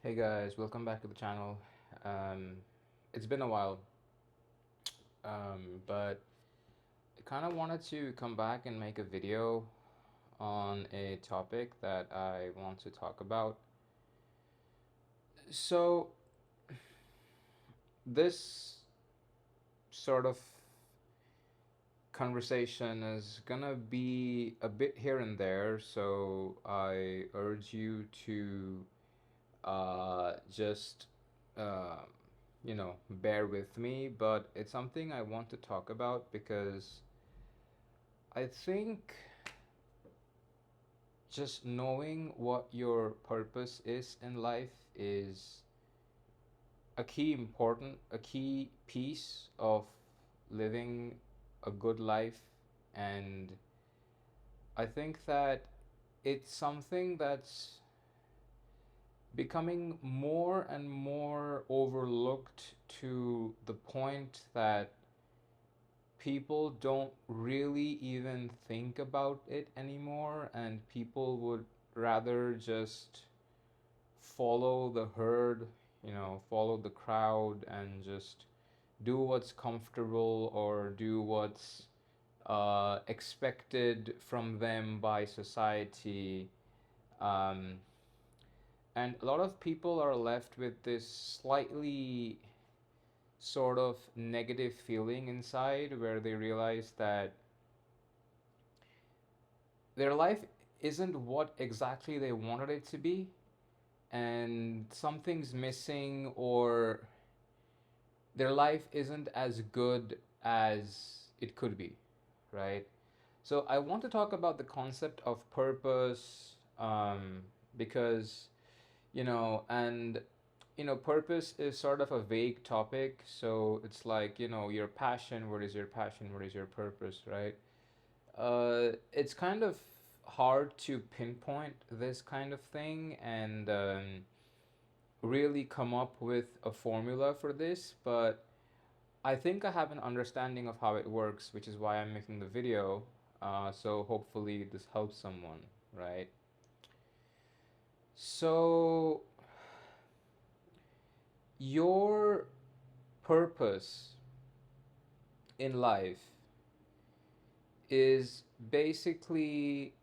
Hey guys, welcome back to the channel. Um, it's been a while, but I kind of wanted to come back and make a video on a topic that I want to talk about. So, this sort of conversation is gonna be a bit here and there, so I urge you to just uh, bear with me, but it's something I want to talk about because I think just knowing what your purpose is in life is a key piece of living a good life. And I think that it's something that's becoming more and more overlooked to the point that people don't really even think about it anymore, and people would rather just follow the herd, follow the crowd and just do what's comfortable or do what's expected from them by society. Um, and a lot of people are left with this slightly sort of negative feeling inside where they realize that their life isn't what exactly they wanted it to be, and something's missing, or their life isn't as good as it could be, right? So I want to talk about the concept of purpose, because and purpose is sort of a vague topic. So it's like, your passion, what is your passion, what is your purpose, right? It's kind of hard to pinpoint this kind of thing and really come up with a formula for this, but I think I have an understanding of how it works, which is why I'm making the video. So hopefully this helps someone, right? So your purpose in life is basically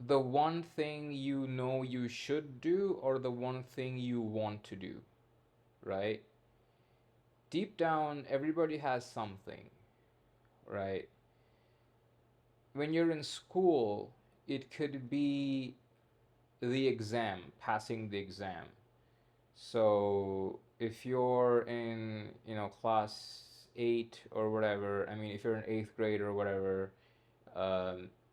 the one thing you know you should do or the one thing you want to do, right? Deep down, everybody has something, right? When you're in school, it could be the exam, passing the exam. So if you're in, class 8 or whatever, I mean, if you're in 8th grade or whatever,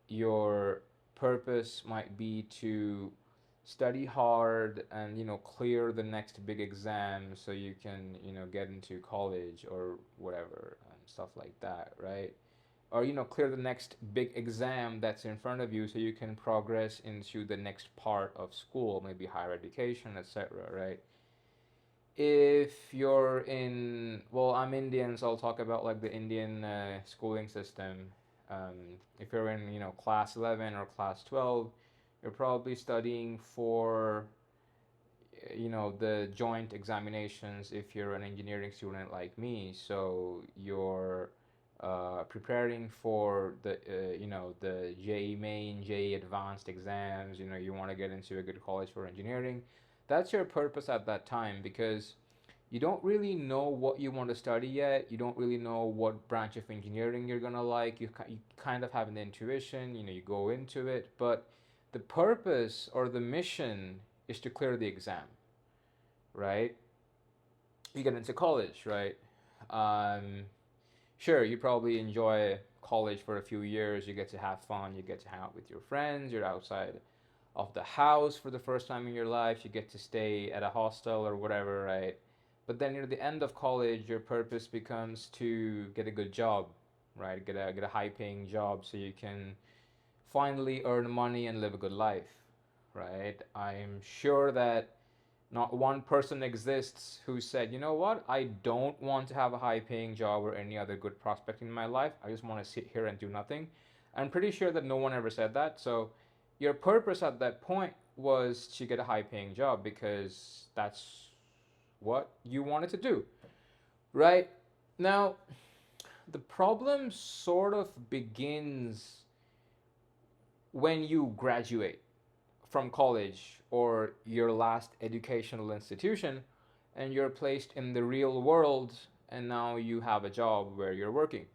your purpose might be to study hard and clear the next big exam so you can get into college or whatever and stuff like that, right? Or clear the next big exam that's in front of you so you can progress into the next part of school, maybe higher education, etc., right? If you're in, well, I'm Indian, so I'll talk about like the Indian schooling system. If you're in, class 11 or class 12, you're probably studying for, the joint examinations if you're an engineering student like me. So you're preparing for the JE main, JE advanced exams. You want to get into a good college for engineering. That's your purpose at that time, because you don't really know what you want to study yet. You don't really know what branch of engineering you're gonna like. You kind of have an intuition. You go into it, but the purpose or the mission is to clear the exam, right? You get into college, right? Um, sure, you probably enjoy college for a few years. You get to have fun. You get to hang out with your friends. You're outside of the house for the first time in your life. You get to stay at a hostel or whatever, right? But then near the end of college, your purpose becomes to get a good job, right? Get a high paying job so you can finally earn money and live a good life, right? I'm sure that not one person exists who said, you know what, I don't want to have a high paying job or any other good prospect in my life. I just want to sit here and do nothing. I'm pretty sure that no one ever said that. So your purpose at that point was to get a high paying job because that's what you wanted to do, right? Now, the problem sort of begins when you graduate from college or your last educational institution and you're placed in the real world and now you have a job where you're working.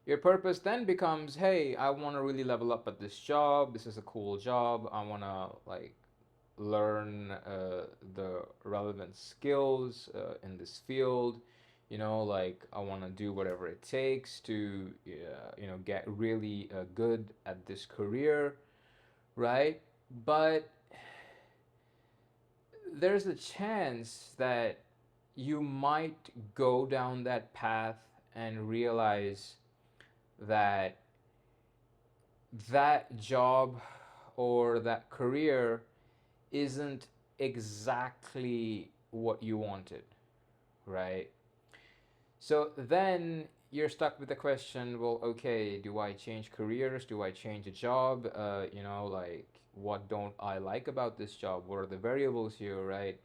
Your purpose then becomes, hey, I want to really level up at this job. This is a cool job. I want to like learn the relevant skills in this field. Like I want to do whatever it takes to get really good at this career, right? But there's a chance that you might go down that path and realize that that job or that career isn't exactly what you wanted, right? So then you're stuck with the question, well, okay, do I change careers? Do I change a job? Like, what don't I like about this job? What are the variables here, right?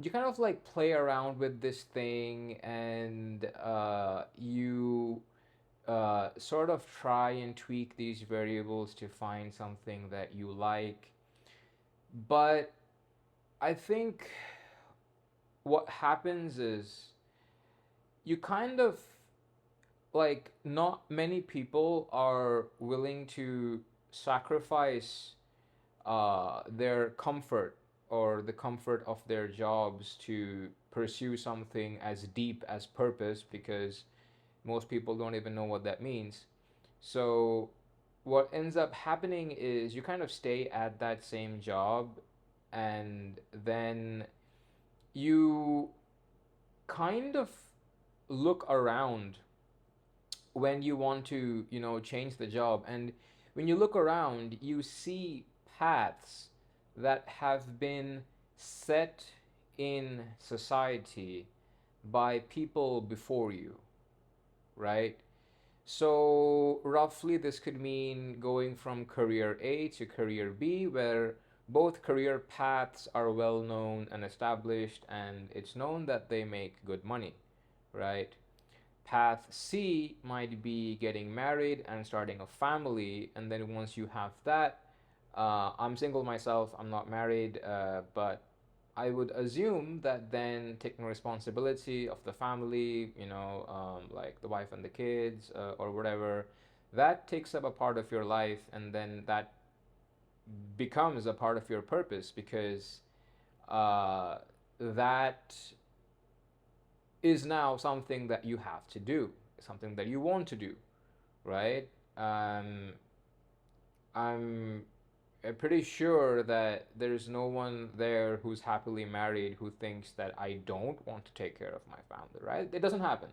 You kind of like play around with this thing and you sort of try and tweak these variables to find something that you like. But I think what happens is you kind of like, not many people are willing to sacrifice their comfort or the comfort of their jobs to pursue something as deep as purpose, because most people don't even know what that means. So what ends up happening is you kind of stay at that same job, and then you kind of look around when you want to, change the job. And when you look around, you see paths that have been set in society by people before you, right? So, roughly, this could mean going from career A to career B, where both career paths are well known and established, and it's known that they make good money, right? Path C might be getting married and starting a family, and then once you have that, I'm single myself, I'm not married, but I would assume that then taking responsibility of the family, like the wife and the kids, or whatever, that takes up a part of your life, and then that becomes a part of your purpose, because that is now something that you have to do, something that you want to do, right? I'm pretty sure that there's no one there who's happily married who thinks that I don't want to take care of my family, right? It doesn't happen.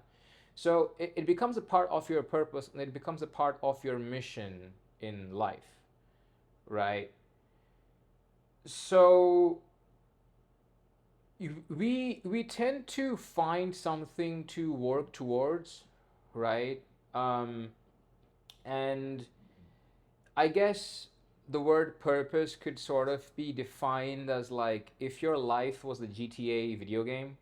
So it becomes a part of your purpose, and it becomes a part of your mission in life, right? So we tend to find something to work towards, right? Um, and I guess the word purpose could sort of be defined as like if your life was a GTA video game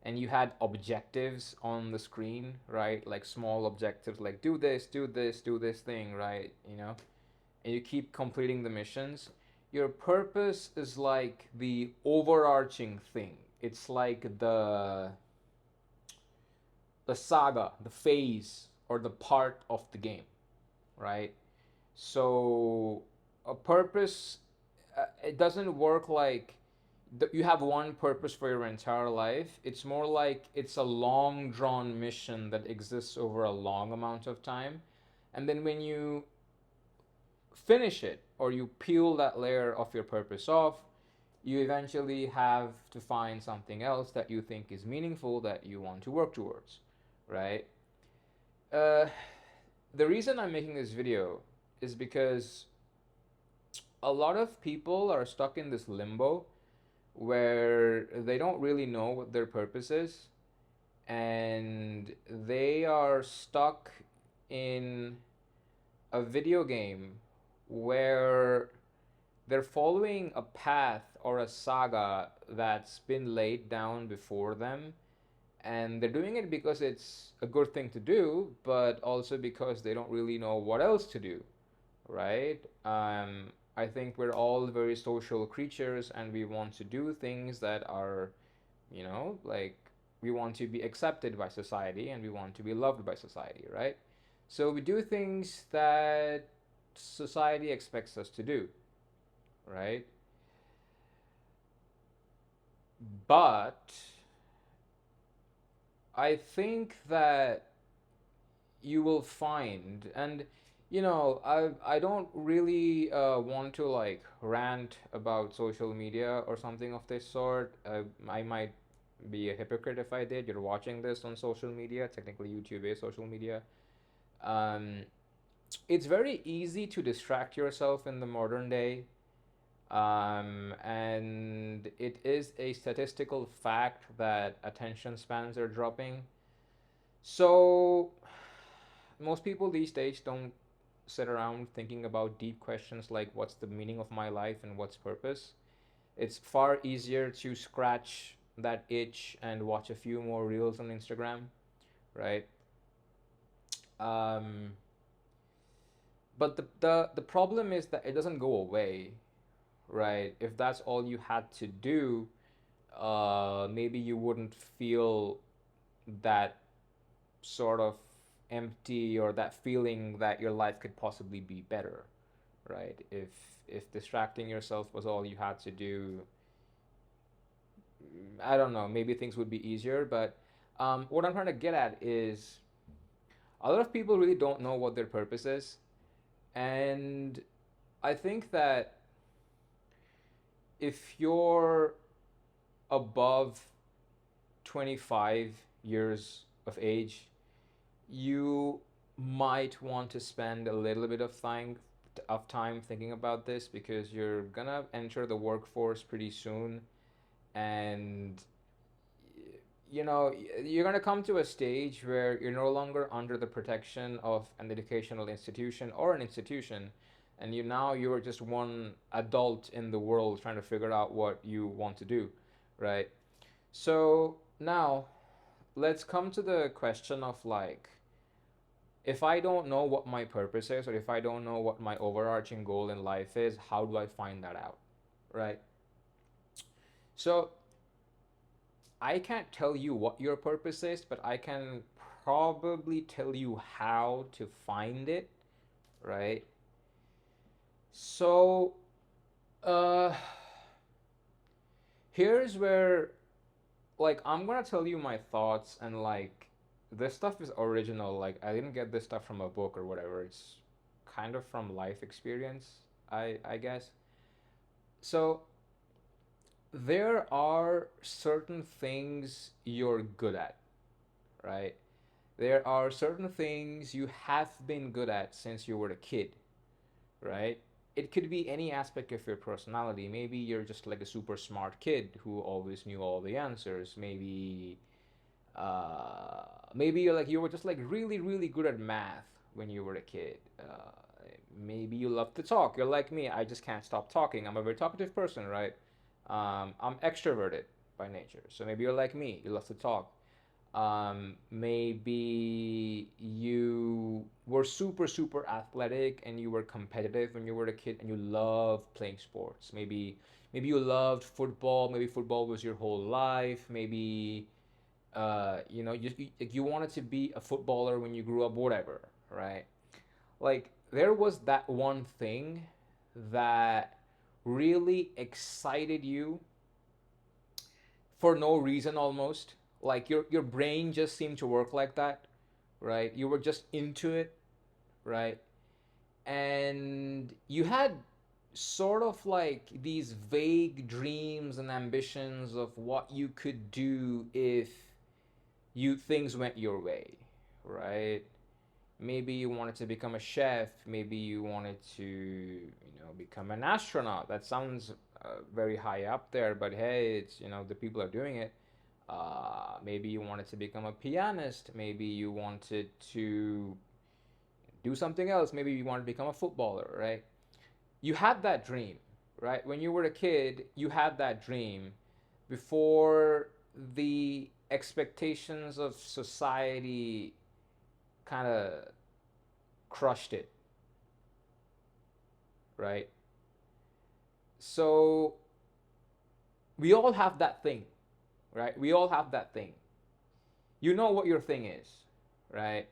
and you had objectives on the screen, right? Like small objectives, like do this, do this, do this thing, right? And you keep completing the missions. Your purpose is like the overarching thing. It's like the saga, the phase, or the part of the game, right? So a purpose, it doesn't work like you have one purpose for your entire life. It's more like it's a long drawn mission that exists over a long amount of time. And then when you finish it or you peel that layer of your purpose off, you eventually have to find something else that you think is meaningful that you want to work towards, right? Uh, the reason I'm making this video is because a lot of people are stuck in this limbo where they don't really know what their purpose is, and they are stuck in a video game where they're following a path or a saga that's been laid down before them, and they're doing it because it's a good thing to do, but also because they don't really know what else to do, right? I think we're all very social creatures, and we want to do things that are, like, we want to be accepted by society and we want to be loved by society, right? So we do things that society expects us to do, right? But I think that you will find, and I don't really want to like rant about social media or something of this sort. I might be a hypocrite if I did. You're watching this on social media. Technically, YouTube is social media. um, it's very easy to distract yourself in the modern day. And it is a statistical fact that attention spans are dropping. So most people these days don't sit around thinking about deep questions like what's the meaning of my life and what's purpose. It's far easier to scratch that itch and watch a few more reels on Instagram, right? Um, but the problem is that it doesn't go away, right? If that's all you had to do, maybe you wouldn't feel that sort of empty, or that feeling that your life could possibly be better, right? If distracting yourself was all you had to do, I don't know, maybe things would be easier. But what I'm trying to get at is a lot of people really don't know what their purpose is, and I think that if you're above 25 years of age, you might want to spend a little bit of time thinking about this, because you're gonna enter the workforce pretty soon, and you're gonna come to a stage where you're no longer under the protection of an educational institution or an institution, and you're just one adult in the world trying to figure out what you want to do, right? So now let's come to the question of like, if I don't know what my purpose is, or if I don't know what my overarching goal in life is, how do I find that out? Right? So I can't tell you what your purpose is, but I can probably tell you how to find it, right? So, uh, here's where, like, I'm gonna tell you my thoughts, and like, this stuff is original. Like, I didn't get this stuff from a book or whatever. It's kind of from life experience, I guess. So, there are certain things you're good at, right? There are certain things you have been good at since you were a kid, right? It could be any aspect of your personality. Maybe you're just like a super smart kid who always knew all the answers. Maybe you were just like really really good at math when you were a kid. Maybe you love to talk. You're like me. I just can't stop talking. I'm a very talkative person, right? I'm extroverted by nature. So maybe you're like me. You love to talk. Maybe you were super super athletic and you were competitive when you were a kid and you loved playing sports. Maybe you loved football. Maybe football was your whole life. Maybe you wanted to be a footballer when you grew up, whatever, right? Like, there was that one thing that really excited you for no reason, almost. Like, your brain just seemed to work like that, right? You were just into it, right? And you had sort of like these vague dreams and ambitions of what you could do if you things went your way, right? Maybe you wanted to become a chef. Maybe you wanted to, become an astronaut. That sounds very high up there, but hey, it's, the people are doing it. Maybe you wanted to become a pianist. Maybe you wanted to do something else. Maybe you wanted to become a footballer, right? You had that dream, right? When you were a kid, you had that dream before the expectations of society kind of crushed it, right? So we all have that thing, right? We all have that thing. You know what your thing is, right?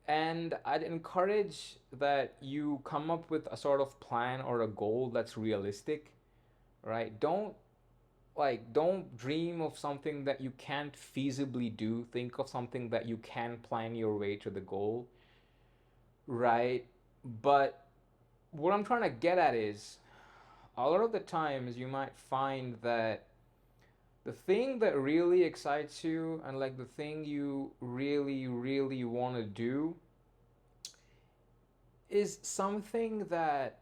And I'd encourage that you come up with a sort of plan or a goal that's realistic, right? Don't dream of something that you can't feasibly do. Think of something that you can plan your way to the goal, right? But what I'm trying to get at is a lot of the times you might find that the thing that really excites you and like the thing you really, really want to do is something that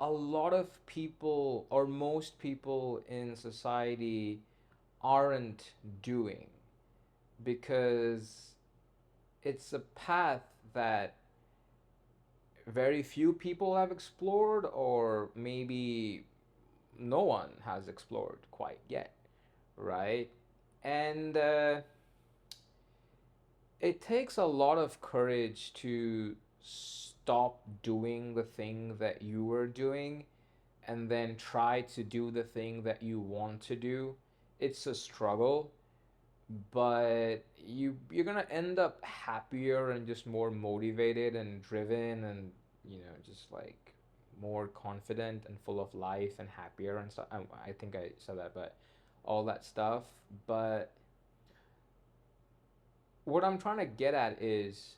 a lot of people or most people in society aren't doing because it's a path that very few people have explored, or maybe no one has explored quite yet, right? And it takes a lot of courage to stop doing the thing that you were doing and then try to do the thing that you want to do. It's a struggle, but you're gonna end up happier and just more motivated and driven and just like more confident and full of life and happier and stuff. I think I said that, but all that stuff. But what I'm trying to get at is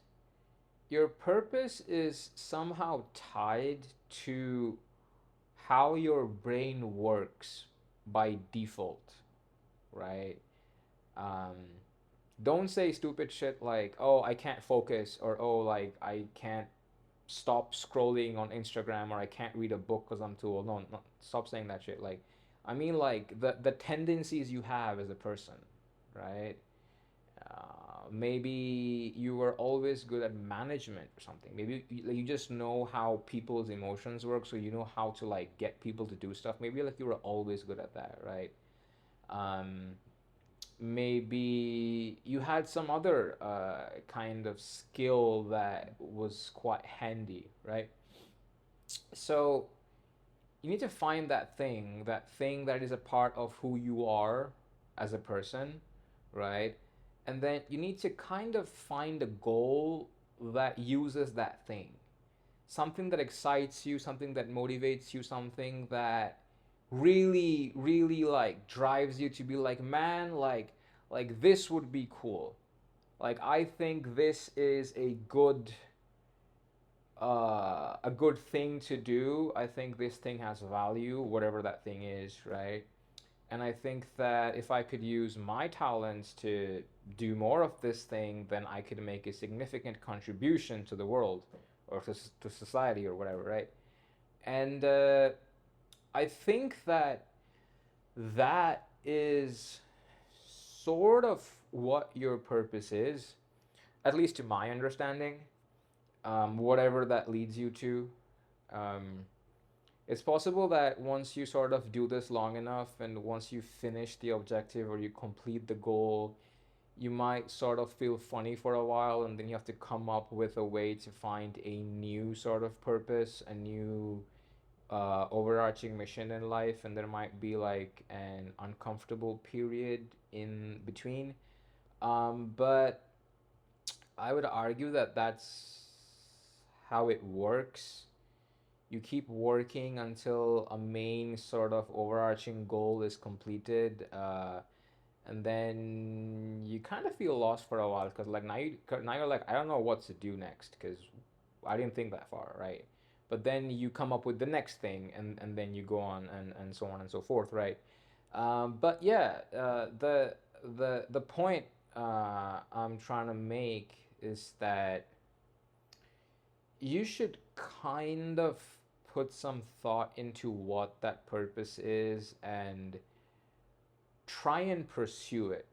your purpose is somehow tied to how your brain works by default, right? Um, don't say stupid shit like, oh, I can't focus, or oh, like, I can't stop scrolling on Instagram, or I can't read a book because I'm too old. No, no, stop saying that shit. Like, I mean, like, the tendencies you have as a person, right? Maybe you were always good at management or something. Maybe you just know how people's emotions work, so you know how to like get people to do stuff. Maybe like you were always good at that, right? Um, Maybe you had some other kind of skill that was quite handy, right? So you need to find that thing that is a part of who you are as a person, right? And then you need to kind of find a goal that uses that thing. Something that excites you, something that motivates you, something that really, really like drives you to be like, man, like this would be cool. Like I think this is a good thing to do. I think this thing has value, whatever that thing is, right? And I think that if I could use my talents to do more of this thing, then I could make a significant contribution to the world or to society or whatever, right? And I think that that is sort of what your purpose is, at least to my understanding. Whatever that leads you to. Um, it's possible that once you sort of do this long enough and once you finish the objective or you complete the goal, you might sort of feel funny for a while and then you have to come up with a way to find a new sort of purpose, a new overarching mission in life, and there might be like an uncomfortable period in between. But I would argue that that's how it works. You keep working until a main sort of overarching goal is completed, and then you kind of feel lost for a while because like now you're like, I don't know what to do next because I didn't think that far, right? But then you come up with the next thing, and then you go on and so on and so forth, right? But yeah, the point I'm trying to make is that you should kind of put some thought into what that purpose is and try and pursue it,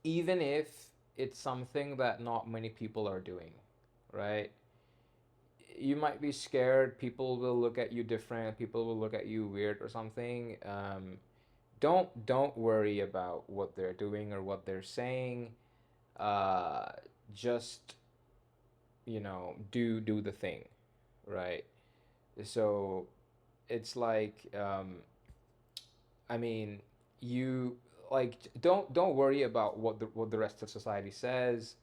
even if it's something that not many people are doing, right? you might be scared. People will look at you different. People will look at you weird or something. Don't worry about what they're doing or what they're saying. Uh, just do the thing, right? So it's like I mean, you like don't worry about what the rest of society says.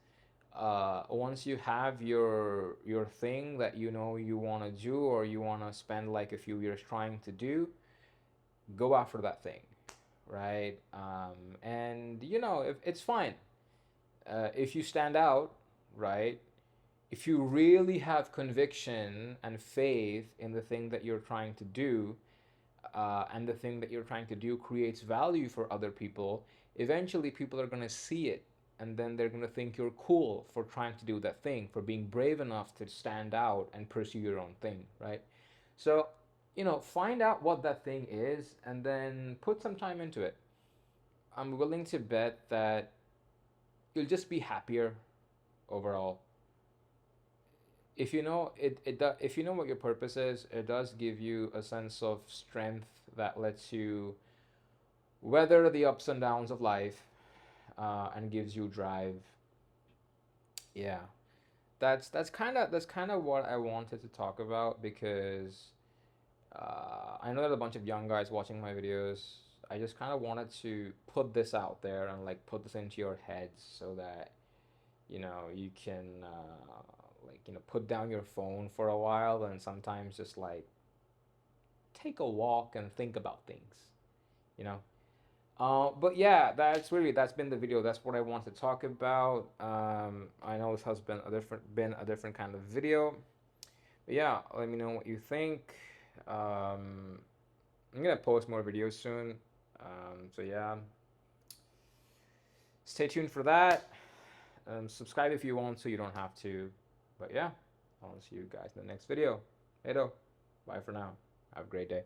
Once you have your thing that you want to do, or you want to spend like a few years trying to do, go after that thing, right? And if it's fine, if you stand out, right? If you really have conviction and faith in the thing that you're trying to do, and the thing that you're trying to do creates value for other people, eventually people are going to see it, and then they're going to think you're cool for trying to do that thing, for being brave enough to stand out and pursue your own thing, right? So, find out what that thing is and then put some time into it. I'm willing to bet that you'll just be happier overall. If you know if you know what your purpose is, it does give you a sense of strength that lets you weather the ups and downs of life, and gives you drive. Yeah, that's kind of what I wanted to talk about, because I know there's a bunch of young guys watching my videos. I just kind of wanted to put this out there and like put this into your heads so that you can like put down your phone for a while, and sometimes just like take a walk and think about things. You know. But yeah, that's been the video. That's what I want to talk about. I know this has been a different kind of video. But yeah, let me know what you think. I'm gonna post more videos soon. So yeah, stay tuned for that. Subscribe if you want, so you don't have to. But yeah, I'll see you guys in the next video. Hey, bye for now. Have a great day.